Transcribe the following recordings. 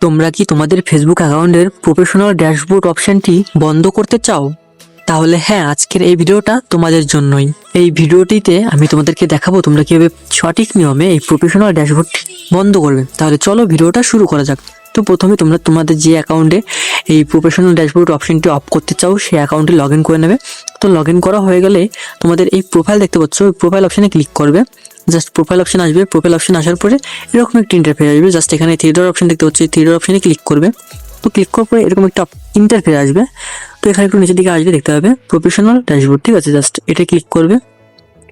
তোমরা কি তোমাদের ফেসবুক অ্যাকাউন্টের প্রফেশনাল ড্যাশবোর্ড অপশনটি বন্ধ করতে চাও? তাহলে হ্যাঁ, আজকের এই ভিডিওটা তোমাদের জন্যই। এই ভিডিওটিতে আমি তোমাদেরকে দেখাবো তোমরা কিভাবে সঠিক নিয়মে এই প্রফেশনাল ড্যাশবোর্ডটি বন্ধ করবে। তাহলে চলো ভিডিওটা শুরু করা যাক। তো প্রথমে তোমরা তোমাদের যে অ্যাকাউন্টে এই প্রফেশনাল ড্যাশবোর্ড অপশনটি অফ করতে চাও সেই অ্যাকাউন্টে লগ ইন করে নেবে। তো লগ ইন করা হয়ে গেলে তোমাদের এই প্রোফাইল দেখতে পাচ্ছ, ওই প্রোফাইল অপশানে ক্লিক করবে। জাস্ট প্রোফাইল অপশন আসবে, প্রোফাইল অপশন আসার পরে এরকম একটা ইন্টারফেস আসবে। জাস্ট এখানে থ্রি ডট অপশন দেখতে পাচ্ছি, থ্রি ডট অপশনে ক্লিক করবে। তো ক্লিক করার পরে এরকম একটা ইন্টারফেস আসবে। তো এখানে একটু নিচের দিকে আসবে, দেখতে পাবে প্রফেশনাল ড্যাশবোর্ড, ঠিক আছে। জাস্ট এটা ক্লিক করবে।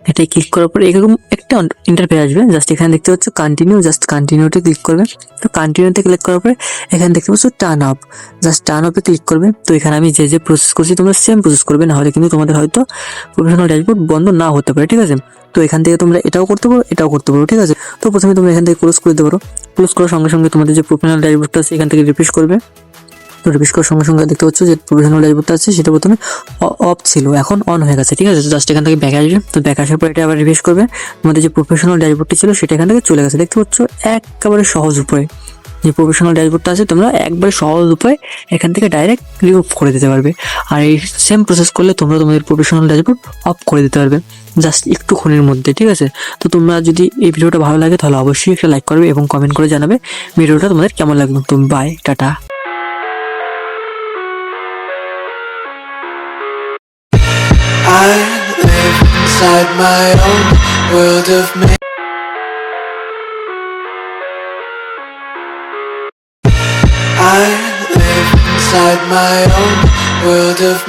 এটাই ক্লিক করার পরে এরকম একটা ইন্টারফেস আসবে। জাস্ট এখানে দেখতে পাচ্ছ কন্টিনিউ, জাস্ট কন্টিনিউতে ক্লিক করবে। তো কন্টিনিউতে ক্লিক করার পরে এখানে দেখতে পাচ্ছ টার্ন অফ, জাস্ট টার্ন অফে ক্লিক করবে। তো এখানে আমি যে প্রসেস করছি তোমরা সেম প্রসেস করবে, না হলে কিন্তু তোমাদের হয়তো প্রফেশনাল ড্যাশবোর্ড বন্ধ না হতে পারে, ঠিক আছে। তো এখান থেকে তোমরা এটাও করতে পারো, এটাও করতে পারো, ঠিক আছে। তো প্রথমে তোমরা এখান থেকে ক্লোজ করে দিতে পারো। ক্লোজ করার সঙ্গে সঙ্গে তোমাদের যে প্রফেশনাল ড্যাশবোর্ডটা আছে এখান থেকে রিফ্রেশ করবে। তো রিফ্রেশ করার সঙ্গে সঙ্গে দেখতে পাচ্ছ যে প্রফেশনাল ড্যাশবোর্ডটা আছে সেটা প্রথমে অফ ছিল, এখন অন হয়ে গেছে, ঠিক আছে। জাস্ট এখান থেকে ব্যাক আসবে। তো ব্যাক আসার পর এটা আবার রিফ্রেশ করবে। তোমাদের যে প্রফেশনাল ড্যাশবোর্ডটি ছিল সেটা এখান থেকে চলে গেছে, দেখতে পাচ্ছ। একেবারে সহজ উপায়, যে প্রফেশনাল ড্যাশবোর্ডটা আছে তোমরা একবারে সহজ উপায় এখান থেকে ডাইরেক্ট রিমুভ করে দিতে পারবে। আর এই সেম প্রসেস করলে তোমরা তোমাদের প্রফেশনাল ড্যাশবোর্ড অফ করে দিতে পারবে জাস্ট একটুক্ষণের মধ্যে, ঠিক আছে। তো তোমরা যদি এই ভিডিওটা ভালো লাগে তাহলে অবশ্যই একটা লাইক করবে এবং কমেন্ট করে জানাবে ভিডিওটা তোমাদের কেমন লাগলো। তো bye, tata. I live inside my own world of I live inside my own world of